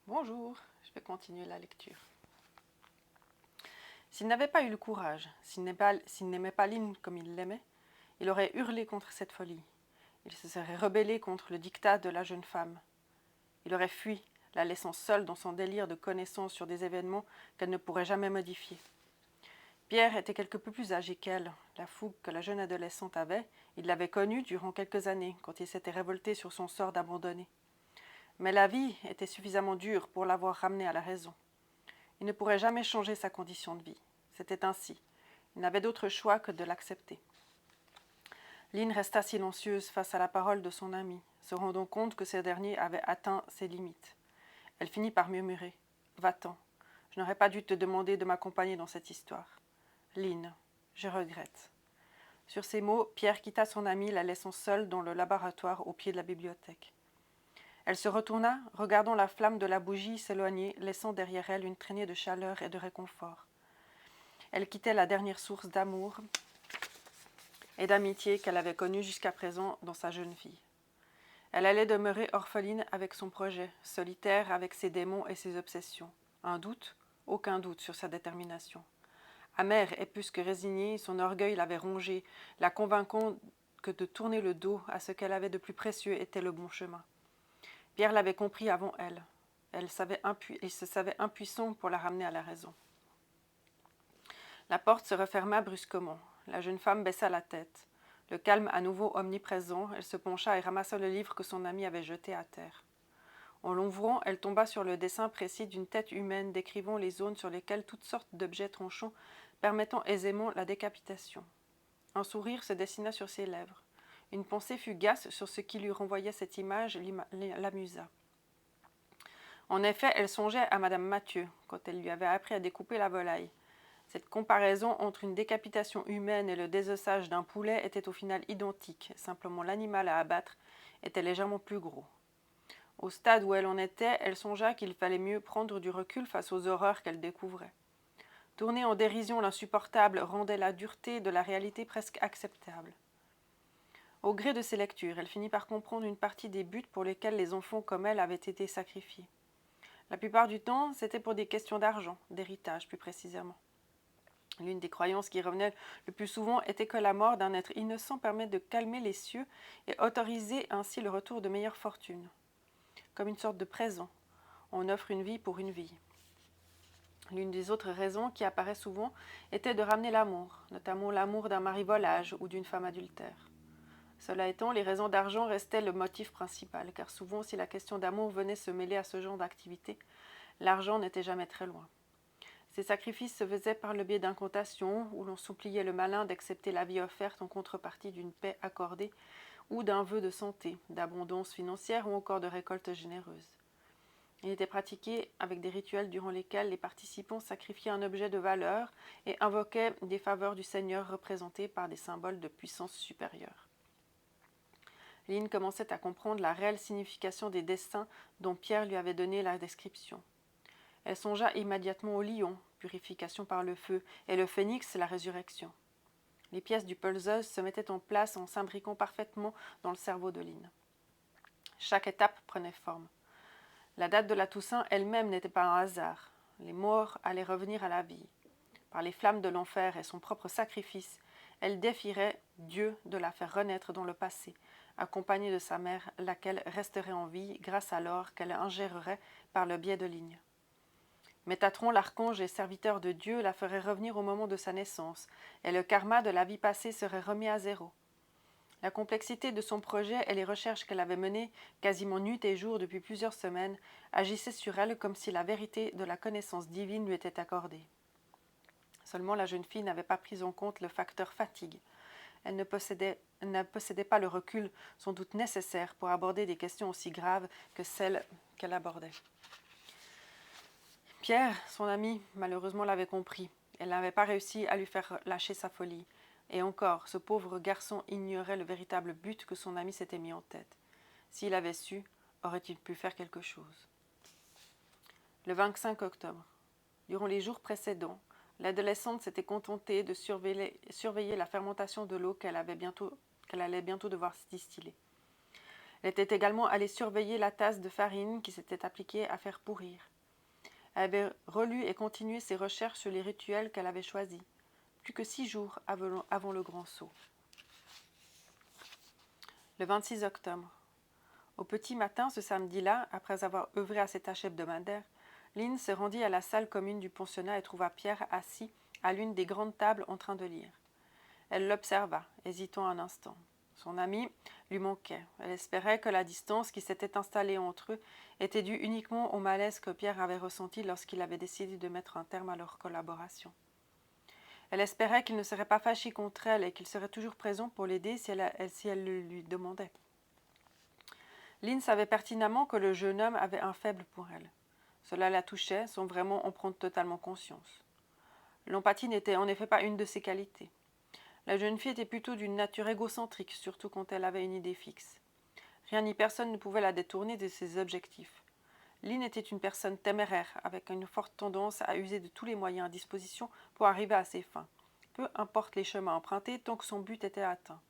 Bonjour, je vais continuer la lecture. S'il n'avait pas eu le courage, s'il n'aimait pas Lynn comme il l'aimait, il aurait hurlé contre cette folie. Il se serait rebellé contre le diktat de la jeune femme. Il aurait fui, la laissant seule dans son délire de connaissance sur des événements qu'elle ne pourrait jamais modifier. Pierre était quelque peu plus âgé qu'elle. La fougue que la jeune adolescente avait, il l'avait connue durant quelques années, quand il s'était révolté sur son sort d'abandonné. Mais la vie était suffisamment dure pour l'avoir ramené à la raison. Il ne pourrait jamais changer sa condition de vie. C'était ainsi. Il n'avait d'autre choix que de l'accepter. Lynn resta silencieuse face à la parole de son ami, se rendant compte que ce dernier avait atteint ses limites. Elle finit par murmurer « Va-t'en. Je n'aurais pas dû te demander de m'accompagner dans cette histoire. Lynn, je regrette. » Sur ces mots, Pierre quitta son ami, la laissant seule dans le laboratoire au pied de la bibliothèque. Elle se retourna, regardant la flamme de la bougie s'éloigner, laissant derrière elle une traînée de chaleur et de réconfort. Elle quittait la dernière source d'amour et d'amitié qu'elle avait connue jusqu'à présent dans sa jeune fille. Elle allait demeurer orpheline avec son projet, solitaire avec ses démons et ses obsessions. Un doute? Aucun doute sur sa détermination. Amère et plus que résignée, son orgueil l'avait rongée, la convainquant que de tourner le dos à ce qu'elle avait de plus précieux était le bon chemin. Pierre l'avait compris avant elle. Il se savait impuissant pour la ramener à la raison. La porte se referma brusquement. La jeune femme baissa la tête. Le calme à nouveau omniprésent, elle se pencha et ramassa le livre que son ami avait jeté à terre. En l'ouvrant, elle tomba sur le dessin précis d'une tête humaine décrivant les zones sur lesquelles toutes sortes d'objets tranchants permettant aisément la décapitation. Un sourire se dessina sur ses lèvres. Une pensée fugace sur ce qui lui renvoyait cette image l'amusa. En effet, elle songeait à Madame Mathieu, quand elle lui avait appris à découper la volaille. Cette comparaison entre une décapitation humaine et le désossage d'un poulet était au final identique, simplement l'animal à abattre était légèrement plus gros. Au stade où elle en était, elle songea qu'il fallait mieux prendre du recul face aux horreurs qu'elle découvrait. Tourner en dérision l'insupportable rendait la dureté de la réalité presque acceptable. Au gré de ses lectures, elle finit par comprendre une partie des buts pour lesquels les enfants comme elle avaient été sacrifiés. La plupart du temps, c'était pour des questions d'argent, d'héritage plus précisément. L'une des croyances qui revenait le plus souvent était que la mort d'un être innocent permet de calmer les cieux et autoriser ainsi le retour de meilleures fortunes. Comme une sorte de présent, on offre une vie pour une vie. L'une des autres raisons qui apparaît souvent était de ramener l'amour, notamment l'amour d'un mari volage ou d'une femme adultère. Cela étant, les raisons d'argent restaient le motif principal, car souvent si la question d'amour venait se mêler à ce genre d'activité, l'argent n'était jamais très loin. Ces sacrifices se faisaient par le biais d'incantations, où l'on suppliait le malin d'accepter la vie offerte en contrepartie d'une paix accordée, ou d'un vœu de santé, d'abondance financière ou encore de récolte généreuse. Il était pratiqué avec des rituels durant lesquels les participants sacrifiaient un objet de valeur et invoquaient des faveurs du Seigneur représentés par des symboles de puissance supérieure. Lynn commençait à comprendre la réelle signification des dessins dont Pierre lui avait donné la description. Elle songea immédiatement au lion, purification par le feu, et le phénix, la résurrection. Les pièces du puzzle se mettaient en place en s'imbriquant parfaitement dans le cerveau de Lynn. Chaque étape prenait forme. La date de la Toussaint elle-même n'était pas un hasard. Les morts allaient revenir à la vie. Par les flammes de l'enfer et son propre sacrifice, elle défierait Dieu de la faire renaître dans le passé, accompagnée de sa mère, laquelle resterait en vie grâce à l'or qu'elle ingérerait par le biais de Lynn. Métatron, l'archange et serviteur de Dieu, la ferait revenir au moment de sa naissance, et le karma de la vie passée serait remis à zéro. La complexité de son projet et les recherches qu'elle avait menées, quasiment nuit et jour depuis plusieurs semaines, agissaient sur elle comme si la vérité de la connaissance divine lui était accordée. Seulement la jeune fille n'avait pas pris en compte le facteur fatigue. Elle ne possédait pas le recul sans doute nécessaire pour aborder des questions aussi graves que celles qu'elle abordait. Pierre, son ami, malheureusement l'avait compris. Elle n'avait pas réussi à lui faire lâcher sa folie. Et encore, ce pauvre garçon ignorait le véritable but que son ami s'était mis en tête. S'il avait su, aurait-il pu faire quelque chose. Le 25 octobre. Durant les jours précédents, l'adolescente s'était contentée de surveiller la fermentation de l'eau qu'elle allait bientôt devoir distiller. Elle était également allée surveiller la tasse de farine qui s'était appliquée à faire pourrir. Elle avait relu et continué ses recherches sur les rituels qu'elle avait choisis, plus que 6 jours avant le grand saut. Le 26 octobre. Au petit matin, ce samedi-là, après avoir œuvré à ses tâches hebdomadaires, Lynn se rendit à la salle commune du pensionnat et trouva Pierre assis à l'une des grandes tables en train de lire. Elle l'observa, hésitant un instant. Son ami lui manquait. Elle espérait que la distance qui s'était installée entre eux était due uniquement au malaise que Pierre avait ressenti lorsqu'il avait décidé de mettre un terme à leur collaboration. Elle espérait qu'il ne serait pas fâché contre elle et qu'il serait toujours présent pour l'aider si elle le lui demandait. Lynn savait pertinemment que le jeune homme avait un faible pour elle. Cela la touchait sans vraiment en prendre totalement conscience. L'empathie n'était en effet pas une de ses qualités. La jeune fille était plutôt d'une nature égocentrique, surtout quand elle avait une idée fixe. Rien ni personne ne pouvait la détourner de ses objectifs. Lynn était une personne téméraire, avec une forte tendance à user de tous les moyens à disposition pour arriver à ses fins. Peu importe les chemins empruntés, tant que son but était atteint.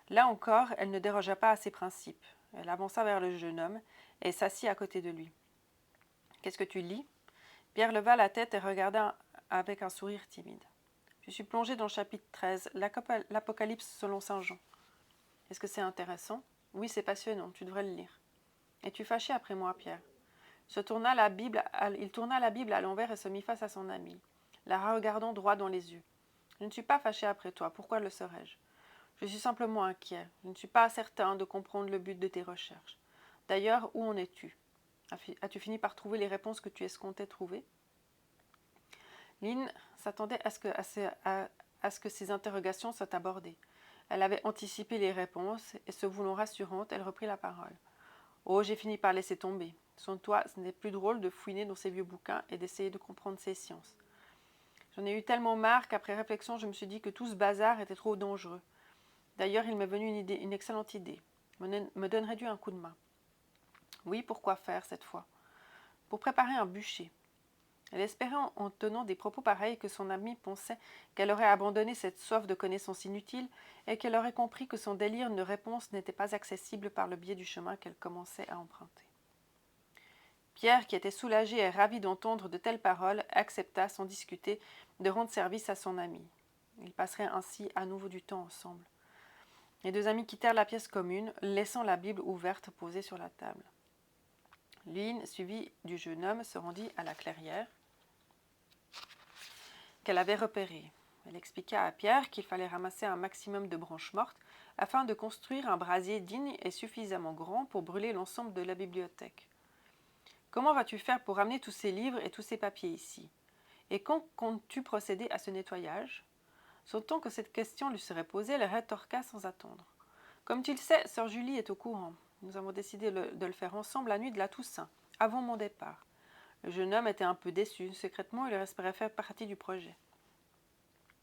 Là encore, elle ne dérogea pas à ses principes. Elle avança vers le jeune homme et s'assit à côté de lui. « Qu'est-ce que tu lis » Pierre leva la tête et regarda avec un sourire timide. « Je suis plongé dans le chapitre 13, l'Apocalypse selon saint Jean. »« Est-ce que c'est intéressant ?»« Oui, c'est passionnant, tu devrais le lire. »« Es-tu fâché après moi, Pierre ?» Il tourna la Bible à l'envers et se mit face à son ami, la regardant droit dans les yeux. « Je ne suis pas fâché après toi, pourquoi le serais-je ? Je suis simplement inquiet. Je ne suis pas certain de comprendre le but de tes recherches. D'ailleurs, où en es-tu ? As-tu fini par trouver les réponses que tu escomptais trouver ?» Lynn s'attendait à ce que ces interrogations soient abordées. Elle avait anticipé les réponses et, se voulant rassurante, elle reprit la parole. « Oh, j'ai fini par laisser tomber. Sans toi, ce n'est plus drôle de fouiner dans ces vieux bouquins et d'essayer de comprendre ces sciences. J'en ai eu tellement marre qu'après réflexion, je me suis dit que tout ce bazar était trop dangereux. D'ailleurs, il m'est venu une excellente idée. Me donnerais-tu un coup de main ? » Oui, pourquoi faire cette fois ? Pour préparer un bûcher. Elle espérait en tenant des propos pareils que son amie pensait qu'elle aurait abandonné cette soif de connaissances inutiles et qu'elle aurait compris que son délire de réponse n'était pas accessible par le biais du chemin qu'elle commençait à emprunter. Pierre, qui était soulagé et ravi d'entendre de telles paroles, accepta sans discuter de rendre service à son amie. Ils passeraient ainsi à nouveau du temps ensemble. Les deux amis quittèrent la pièce commune, laissant la Bible ouverte posée sur la table. Lynn, suivie du jeune homme, se rendit à la clairière qu'elle avait repérée. Elle expliqua à Pierre qu'il fallait ramasser un maximum de branches mortes afin de construire un brasier digne et suffisamment grand pour brûler l'ensemble de la bibliothèque. « Comment vas-tu faire pour ramener tous ces livres et tous ces papiers ici ? Et quand comptes-tu procéder à ce nettoyage ?» Sentant que cette question lui serait posée, elle rétorqua sans attendre. « Comme tu le sais, sœur Julie est au courant. Nous avons décidé de le faire ensemble la nuit de la Toussaint, avant mon départ. » Le jeune homme était un peu déçu. Secrètement, il espérait faire partie du projet.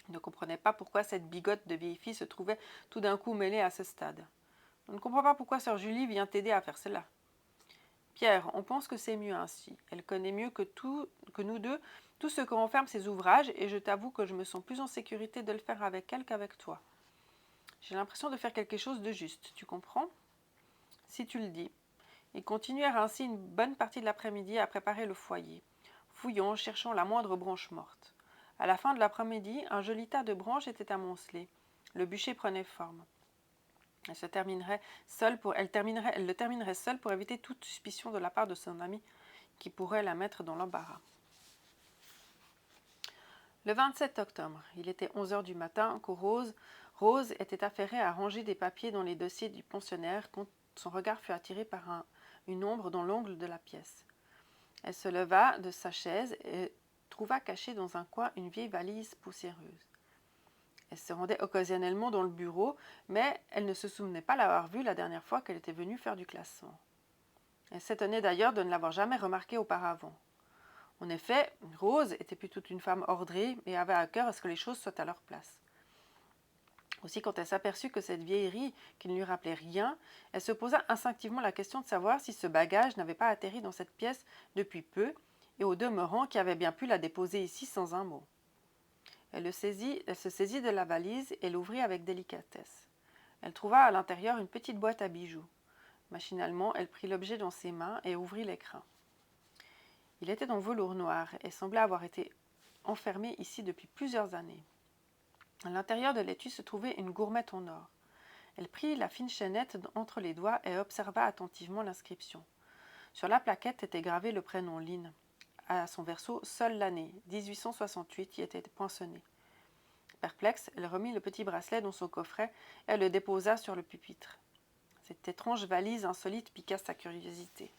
Il ne comprenait pas pourquoi cette bigote de vieille fille se trouvait tout d'un coup mêlée à ce stade. « On ne comprend pas pourquoi sœur Julie vient t'aider à faire cela. » « Pierre, on pense que c'est mieux ainsi. Elle connaît mieux que nous deux tout ce que renferment ses ouvrages et je t'avoue que je me sens plus en sécurité de le faire avec elle qu'avec toi. J'ai l'impression de faire quelque chose de juste, tu comprends ? Si tu le dis. » Ils continuèrent ainsi une bonne partie de l'après-midi à préparer le foyer, fouillant, cherchant la moindre branche morte. À la fin de l'après-midi, un joli tas de branches était amoncelé. Le bûcher prenait forme. Elle le terminerait seule pour éviter toute suspicion de la part de son ami qui pourrait la mettre dans l'embarras. Le 27 octobre, il était 11 heures du matin que Rose était affairée à ranger des papiers dans les dossiers du pensionnaire quand son regard fut attiré par une ombre dans l'angle de la pièce. Elle se leva de sa chaise et trouva cachée dans un coin une vieille valise poussiéreuse. Elle se rendait occasionnellement dans le bureau, mais elle ne se souvenait pas l'avoir vue la dernière fois qu'elle était venue faire du classement. Elle s'étonnait d'ailleurs de ne l'avoir jamais remarqué auparavant. En effet, Rose était plutôt une femme ordrée et avait à cœur à ce que les choses soient à leur place. Aussi, quand elle s'aperçut que cette vieillerie, qui ne lui rappelait rien, elle se posa instinctivement la question de savoir si ce bagage n'avait pas atterri dans cette pièce depuis peu, et au demeurant qui avait bien pu la déposer ici sans un mot. Elle se saisit de la valise et l'ouvrit avec délicatesse. Elle trouva à l'intérieur une petite boîte à bijoux. Machinalement, elle prit l'objet dans ses mains et ouvrit l'écrin. Il était en velours noir et semblait avoir été enfermé ici depuis plusieurs années. À l'intérieur de l'étui se trouvait une gourmette en or. Elle prit la fine chaînette entre les doigts et observa attentivement l'inscription. Sur la plaquette était gravé le prénom Lynn. À son verso, seule l'année, 1868, y était poinçonnée. Perplexe, elle remit le petit bracelet dans son coffret et le déposa sur le pupitre. Cette étrange valise insolite piqua sa curiosité.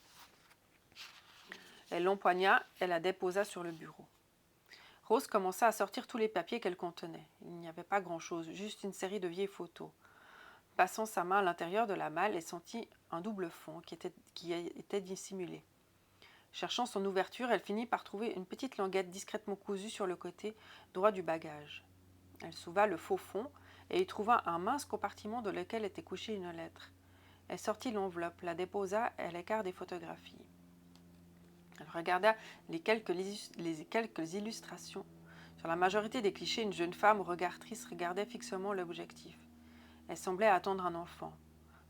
Elle l'empoigna et la déposa sur le bureau. Rose commença à sortir tous les papiers qu'elle contenait. Il n'y avait pas grand-chose, juste une série de vieilles photos. Passant sa main à l'intérieur de la malle, elle sentit un double fond qui était dissimulé. Cherchant son ouverture, elle finit par trouver une petite languette discrètement cousue sur le côté droit du bagage. Elle souleva le faux fond et y trouva un mince compartiment dans lequel était couchée une lettre. Elle sortit l'enveloppe, la déposa à l'écart des photographies. Elle regarda les quelques illustrations. Sur la majorité des clichés, une jeune femme au regard triste regardait fixement l'objectif. Elle semblait attendre un enfant.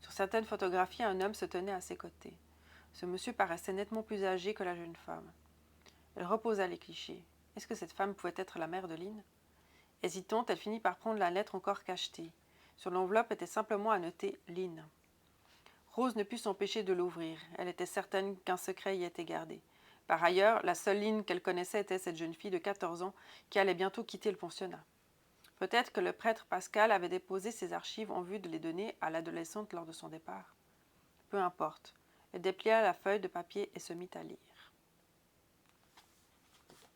Sur certaines photographies, un homme se tenait à ses côtés. Ce monsieur paraissait nettement plus âgé que la jeune femme. Elle reposa les clichés. Est-ce que cette femme pouvait être la mère de Lynn? Hésitante, elle finit par prendre la lettre encore cachetée. Sur l'enveloppe était simplement annoté Lynn. Rose ne put s'empêcher de l'ouvrir. Elle était certaine qu'un secret y était gardé. Par ailleurs, la seule Lynn qu'elle connaissait était cette jeune fille de 14 ans qui allait bientôt quitter le pensionnat. Peut-être que le prêtre Pascal avait déposé ses archives en vue de les donner à l'adolescente lors de son départ. Peu importe. Elle déplia la feuille de papier et se mit à lire.